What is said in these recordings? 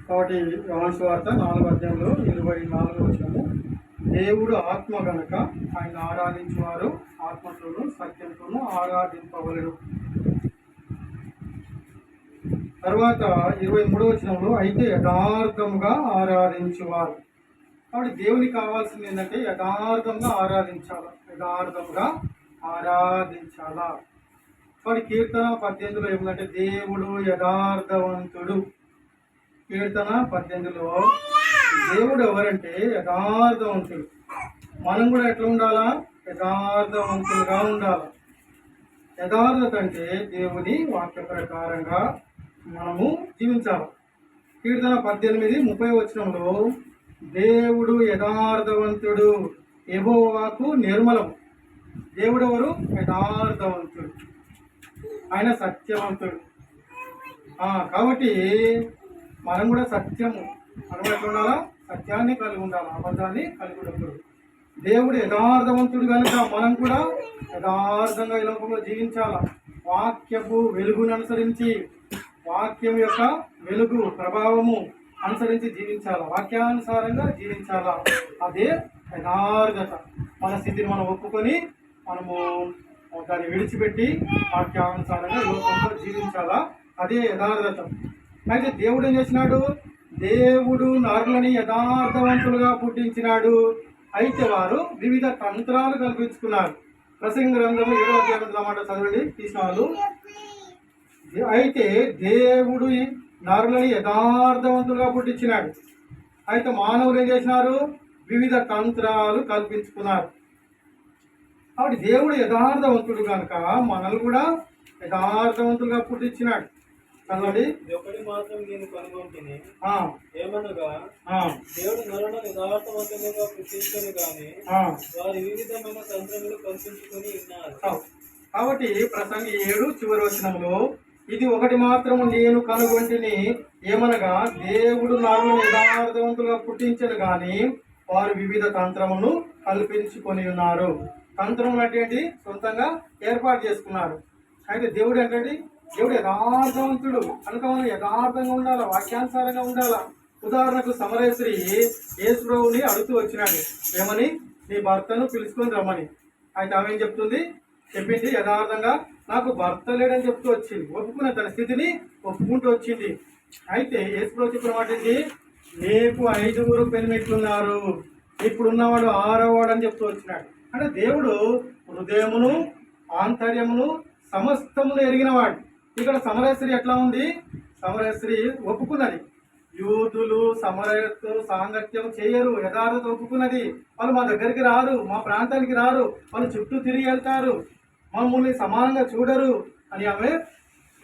కాబట్టి యోహాను సువార్త 4వ అధ్యాయంలో 24వ వచనము, దేవుడు ఆత్మ గనుక ఆయన ఆరాధించువారు ఆత్మతోనూ సత్యంతోనూ ఆరాధింపవలెను. తర్వాత 23వ వచనంలో, అయితే యథార్థముగా ఆరాధించువారు. కాబట్టి దేవునికి కావాల్సింది ఏంటంటే యథార్థంగా ఆరాధించాలి, యథార్థంగా ఆరాధించాలా. కాబట్టి కీర్తన 18లో ఏమిటంటే దేవుడు యథార్థవంతుడు. కీర్తన 18లో దేవుడు ఎవరంటే యథార్థవంతుడు. మనం కూడా ఎట్లా ఉండాలా? యథార్థవంతులుగా ఉండాలి. యథార్థత అంటే దేవుని వాక్య ప్రకారంగా మనము జీవించాలి. కీర్తన 18:30 వచనంలో, దేవుడు యథార్థవంతుడు, యెహోవాకు నిర్మలం. దేవుడు ఎవరు? యథార్థవంతుడు, ఆయన సత్యవంతుడు. కాబట్టి మనం కూడా సత్యము, మనం ఎట్లా ఉండాలా? సత్యాన్ని కలిగి ఉండాలి, అబద్ధాన్ని కలిగి ఉండకూడదు. దేవుడు యథార్థవంతుడు కనుక మనం కూడా యథార్థంగా ఈ లోకంలో జీవించాల. వాక్యపు వెలుగును అనుసరించి, వాక్యం యొక్క వెలుగు ప్రభావము అనుసరించి జీవించాలా, వాక్యానుసారంగా జీవించాలా. అదే యథార్థత. మన స్థితిని మనం ఒప్పుకొని మనము దాన్ని విడిచిపెట్టి వాక్యానుసారంగా లోకంలో జీవించాలా. అదే యథార్థత. అయితే దేవుడు ఏం చేసినాడు? దేవుడు నరులని యథార్థవంతులుగా పుట్టించినాడు. అయితే వారు వివిధ తంత్రాలు కల్పించుకున్నారు. ప్రసంగి గ్రంథము 7వ అధ్యాయం మాట చదవండి తీసినారు. అయితే దేవుడు నరులని యథార్థవంతులుగా పుట్టించినాడు. అయితే మానవులు ఏం చేసినారు? వివిధ తంత్రాలు కల్పించుకున్నారు. కాబట్టి దేవుడు యథార్థవంతుడు కనుక మనల్ని కూడా యథార్థవంతులుగా పుట్టించినాడు. చదవండి. ఒకటి మాత్రం నేను కనుగొంటిని, ఏమనగా దేవుడు నరులను యథార్థవంతులుగా పుట్టించను గాని వారి వివిధమైన తంత్రములు కల్పించుకొని ఉన్నారు. కాబట్టి ప్రసంగి 7 చివరి వచనంలో, ఇది ఒకటి మాత్రం నేను కనుగొంటిని, ఏమనగా దేవుడు నరులను యథార్థవంతులుగా పుట్టించను గాని వారు వివిధ తంత్రమును కల్పించుకొని ఉన్నారు. తంత్రములు అంటే సొంతంగా ఏర్పాటు చేసుకున్నారు. అయితే దేవుడు ఏంటంటే దేవుడు యథార్థవంతుడు కనుక మనం యథార్థంగా ఉండాలా, వాక్యానుసారంగా ఉండాలా. ఉదాహరణకు సమరయశ్రీ యేసు ప్రభువుని అడుగుతూ వచ్చినాడు, ఏమని? నీ భర్తను పిలుచుకొని రమ్మని. అయితే ఆమె ఏం చెప్పింది యథార్థంగా నాకు భర్త లేడని చెప్తూ వచ్చింది. ఒప్పుకున్న తన స్థితిని ఒప్పుకుంటూ వచ్చింది. అయితే యేసు ప్రభు చెప్పిన మాట ఏంటి? నీకు 5 పెనిమిట్లున్నారు, ఇప్పుడున్నవాడు 6వ వాడు అని చెప్తూ వచ్చినాడు. అంటే దేవుడు హృదయమును ఆంతర్యమును సమస్తమును ఎరిగినవాడు. ఇక్కడ సమరయశ్రీ ఎట్లా ఉంది? సమరయశ్రీ ఒప్పుకున్నది. యూదులు సమరయతో సాంగత్యం చేయరు, యథార్థత ఒప్పుకున్నది. వాళ్ళు మా దగ్గరికి రారు, మా ప్రాంతానికి రారు, వాళ్ళు చుట్టూ తిరిగి వెళ్తారు, మమ్మల్ని సమానంగా చూడరు అని ఆమె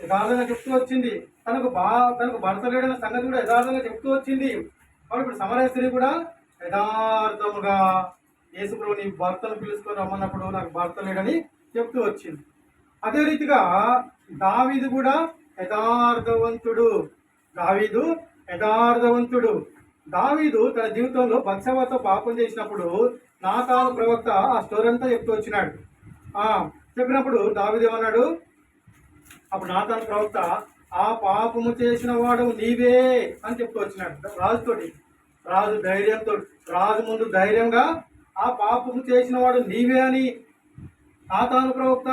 యథార్థంగా చెప్తూ వచ్చింది. తనకు భర్త లేడన్న సంగతి కూడా యథార్థంగా చెప్తూ వచ్చింది. కాబట్టి ఇప్పుడు సమరయశ్రీ కూడా యథార్థముగా యేసు ప్రభువుని భర్తను పిలుచుకొని రమ్మన్నప్పుడు నాకు భర్త లేడని చెప్తూ వచ్చింది. అదే రీతిగా దావీదు కూడా యథార్థవంతుడు. దావీదు తన జీవితంలో బత్షెబతో పాపం చేసినప్పుడు నాతాను ప్రవక్త ఆ స్టోరీ అంతా చెప్తూ వచ్చినాడు. చెప్పినప్పుడు దావీదు ఏమన్నాడు? అప్పుడు నాతాను ప్రవక్త, ఆ పాపము చేసిన వాడు నీవే అని చెప్తూ వచ్చినాడు రాజుతోటి. రాజు ముందు ధైర్యంగా ఆ పాపము చేసిన వాడు నీవే అని నాతాను ప్రవక్త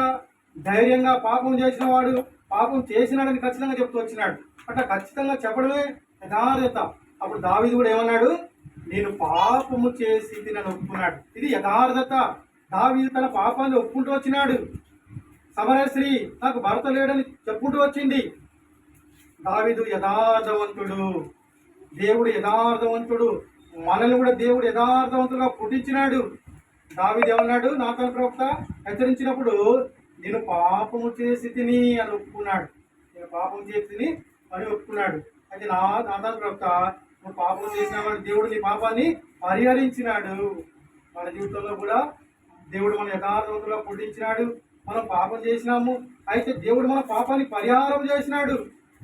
ధైర్యంగా పాపం చేసిన వాడు పాపం చేసినాడని ఖచ్చితంగా చెప్తూ వచ్చినాడు. అట్లా ఖచ్చితంగా చెప్పడమే యథార్థత. అప్పుడు దావీదు కూడా ఏమన్నాడు? నేను పాపము చేసి నన్ను ఒప్పుకున్నాడు. ఇది యథార్థత. దావీదు తన పాపాన్ని ఒప్పుకుంటూ వచ్చినాడు. సమరయశ్రీ నాకు భర్త లేడని చెప్పుకుంటూ వచ్చింది. దావీదు యథార్థవంతుడు, దేవుడు యథార్థవంతుడు. మనల్ని కూడా దేవుడు యథార్థవంతులుగా పుట్టించినాడు. దావీదు ఏమన్నాడు? నాతాను ప్రవక్త హెచ్చరించినప్పుడు, నేను పాపము చేసి తిని అని ఒప్పుకున్నాడు. అయితే నాతాను ప్రవక్త, నువ్వు పాపం చేసినామని దేవుడు నీ పాపాన్ని పరిహరించినాడు. మన జీవితంలో కూడా దేవుడు మన యథార్థవంతులుగా పుట్టించినాడు. మనం పాపం చేసినాము, అయితే దేవుడు మన పాపాన్ని పరిహారం చేసినాడు.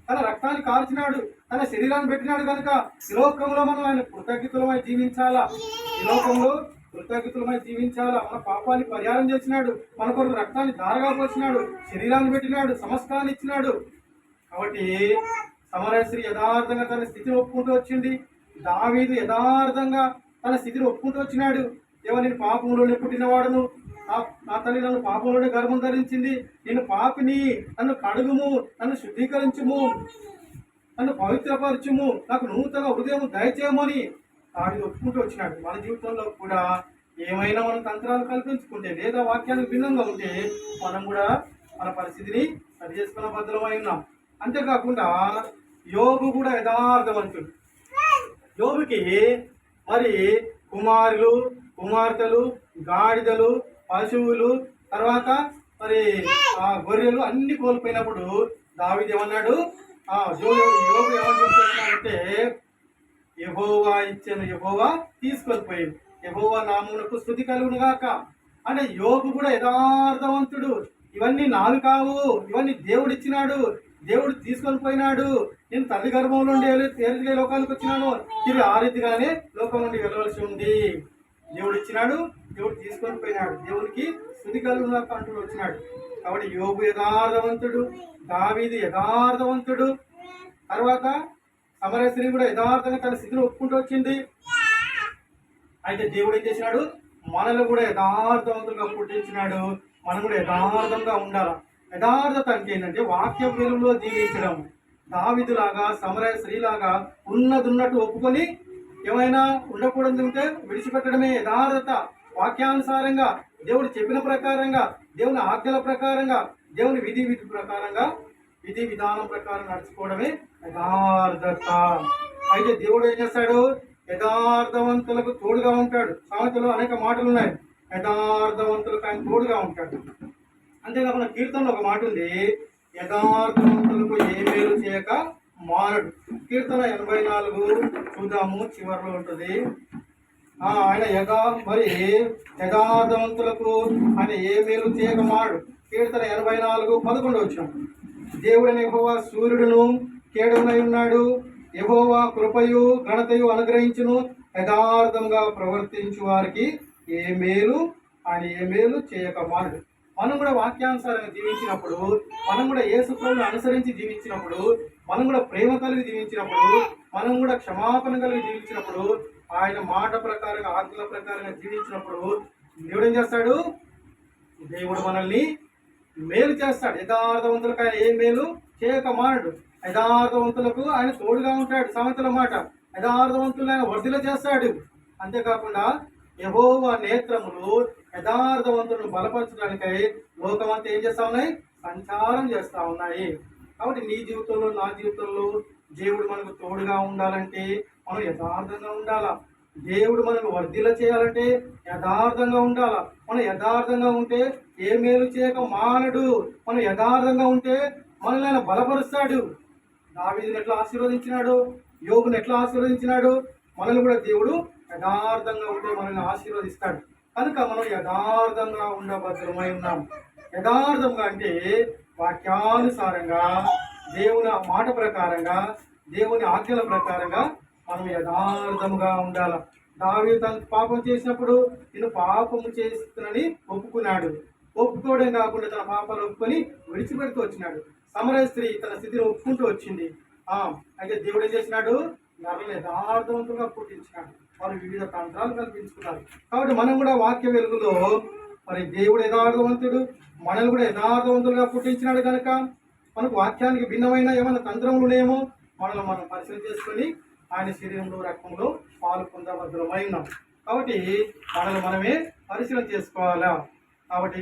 తన రక్తాన్ని కార్చినాడు, తన శరీరాన్ని పెట్టినాడు. కనుక ఈ లోకంలో మనం ఆయన కృతజ్ఞతలమై జీవించాలా. మన పాపాన్ని పరిహారం చేసినాడు, మన కొరకు రక్తాన్ని ధారగా పోసినాడు, శరీరాన్ని పెట్టినాడు, సమస్తాన్ని ఇచ్చినాడు. కాబట్టి సమరయ స్త్రీ యథార్థంగా తన స్థితిని ఒప్పుకుంటూ వచ్చింది. దావీదు యథార్థంగా తన స్థితిని ఒప్పుకుంటూ వచ్చినాడు. ఏమో నేను పాపంలోనే పుట్టినవాడును, నా తల్లి నన్ను పాపంలోనే గర్భం ధరించింది, నేను పాపిని, నన్ను కడుగుము, నన్ను శుద్ధీకరించుము, నన్ను పవిత్రపరచుము, నాకు నూతన హృదయం దయచేయమని దావీదు ఒప్పుకుంటూ వచ్చినాడు. మన జీవితంలో కూడా ఏమైనా మనం తంత్రాలు కల్పించుకుంటే లేదా వాక్యానికి భిన్నంగా ఉంటే మనం కూడా మన పరిస్థితిని సరి చేసుకున్న భద్రమై ఉన్నాం. అంతేకాకుండా యోబు కూడా యథార్థవంతుడు. యోబుకి మరి కుమారులు, కుమార్తెలు, గాడిదలు, పశువులు, తర్వాత మరి గొర్రెలు అన్ని కోల్పోయినప్పుడు దావీదు ఏమన్నాడు? యోబు ఏమని చెప్తున్నాడంటే, యెహోవా ఇచ్చాను, యెహోవా తీసుకొని పోయింది, యెహోవా నామమునకు స్తుతి కలుగును గాక. అంటే యోబు కూడా యథార్థవంతుడు. ఇవన్నీ నావి కావు, ఇవన్నీ దేవుడు ఇచ్చినాడు, దేవుడు తీసుకొని పోయినాడు. నేను తల్లి గర్భం నుండి ఏరిలే లోకానికి వచ్చినాను, తిరిగి ఆ రీతిగానే లోకం నుండి వెళ్ళవలసి ఉంది. దేవుడు ఇచ్చినాడు, దేవుడు తీసుకొని పోయినాడు, దేవుడికి స్తుతి కలుగును గాక అంటూ వచ్చినాడు. కాబట్టి యోబు యథార్థవంతుడు, దావీదు యథార్థవంతుడు. తర్వాత సమరయ స్త్రీ కూడా యథార్థంగా తన స్థితిని ఒప్పుకుంటూ వచ్చింది. అయితే దేవుడు ఏం చేసినాడు? మనల్ని కూడా యథార్థవంతులుగా పుట్టించినాడు. మనం కూడా యథార్థంగా ఉండాలి. యథార్థత అంటే ఏంటంటే వాక్య వెలుగులో జీవించడం. దావీదులాగా సమరయ స్త్రీలాగా ఉన్నదున్నట్టు ఒప్పుకొని ఏమైనా ఉండకూడదు ఉంటే విడిచిపెట్టడమే యథార్థత. వాక్యానుసారంగా దేవుడు చెప్పిన ప్రకారంగా, దేవుని ఆజ్ఞల ప్రకారంగా, దేవుని విధి ప్రకారంగా, విధి విధానం ప్రకారం నడుచుకోవడమే యథార్థత. అయితే దేవుడు ఏం చేస్తాడు? యథార్థవంతులకు తోడుగా ఉంటాడు. సామెతలో అనేక మాటలు ఉన్నాయి. యథార్థవంతులకు ఆయన తోడుగా ఉంటాడు. అంతేకాకుండా కీర్తనలో ఒక మాట ఉంది, యథార్థవంతులకు ఏ మేలు చేయక మానడు. కీర్తన 84 చూద్దాము, చివరిలో ఉంటుంది. ఆయన మరి యథార్థవంతులకు ఆయన ఏ మేలు చేయక మాడు. కీర్తన 84:11 వచ్చిన, దేవుడని యెహోవా సూర్యుడును కేడునై ఉన్నాడు, యెహోవా కృపయు ఘనతయు అనుగ్రహించును, యథార్థంగా ప్రవర్తించు వారికి ఏ మేలు ఆయన ఏ మేలు చేయక మానడు. మనం కూడా వాక్యానుసారంగా జీవించినప్పుడు, మనం కూడా యేసు ప్రభువును అనుసరించి జీవించినప్పుడు, మనం కూడా ప్రేమ కలిగి జీవించినప్పుడు, మనం కూడా క్షమాపణ కలిగి జీవించినప్పుడు, ఆయన మాట ప్రకారంగా ఆజ్ఞల ప్రకారంగా జీవించినప్పుడు దేవుడు ఏం చేస్తాడు? దేవుడు మనల్ని మేలు చేస్తాడు. యథార్థవంతులకు ఆయన ఏ మేలు చేయక మానడు. యథార్థవంతులకు ఆయన తోడుగా ఉంటాడు. సామెతల మాట, యథార్థవంతులు ఆయన వర్ధిల చేస్తాడు. అంతేకాకుండా యెహోవా నేత్రములు యథార్థవంతులను బలపరచడానికై లోకమంతా ఏం చేస్తా ఉన్నాయి? సంచారం చేస్తా ఉన్నాయి. కాబట్టి నీ జీవితంలో, నా జీవితంలో దేవుడు మనకు తోడుగా ఉండాలంటే మనం యథార్థంగా ఉండాలా. దేవుడు మనకు వర్ధిల చేయాలంటే యథార్థంగా ఉండాలా. మనం యథార్థంగా ఉంటే ఏ మేలు చేయక మానడు. మనం యథార్థంగా ఉంటే మనల్ని ఆయన బలపరుస్తాడు. దావీదుని ఎట్లా ఆశీర్వదించినాడు, యోబుని ఎట్లా ఆశీర్వదించినాడు, మనల్ని కూడా దేవుడు యథార్థంగా ఉంటే మనల్ని ఆశీర్వదిస్తాడు. కనుక మనం యథార్థంగా ఉండభద్రమై ఉన్నాం. యథార్థంగా అంటే వాక్యానుసారంగా, దేవుని మాట ప్రకారంగా, దేవుని ఆజ్ఞల ప్రకారంగా మనం యథార్థంగా ఉండాలి. దావీదు తను పాపం చేసినప్పుడు నేను పాపము చేస్తున్నానని ఒప్పుకున్నాడు. ఒప్పుకోవడం కాకుండా తన పాపాలు ఒప్పుకొని విడిచిపెడుతూ వచ్చినాడు. సమరయ స్త్రీ తన స్థితిని ఒప్పుకుంటూ వచ్చింది. అయితే దేవుడు ఏం చేసినాడు? నరులను యథార్థవంతులుగా పుట్టించినాడు. వారు వివిధ తంత్రాలు కల్పించుకున్నారు. కాబట్టి మనం కూడా వాక్య వెలుగులో మరి దేవుడు యథార్థవంతుడు, మనల్ని కూడా యథార్థవంతులుగా పుట్టించినాడు. కనుక మనకు వాక్యానికి భిన్నమైన ఏమైనా తంత్రములునేమో మనల్ని మనం పరిశీలన చేసుకొని ఆయన శరీరంలో, రక్తంలో పాలు పొందబద్ధమై ఉన్నాం. కాబట్టి మనల్ని మనమే పరిశీలన చేసుకోవాలా. కాబట్టి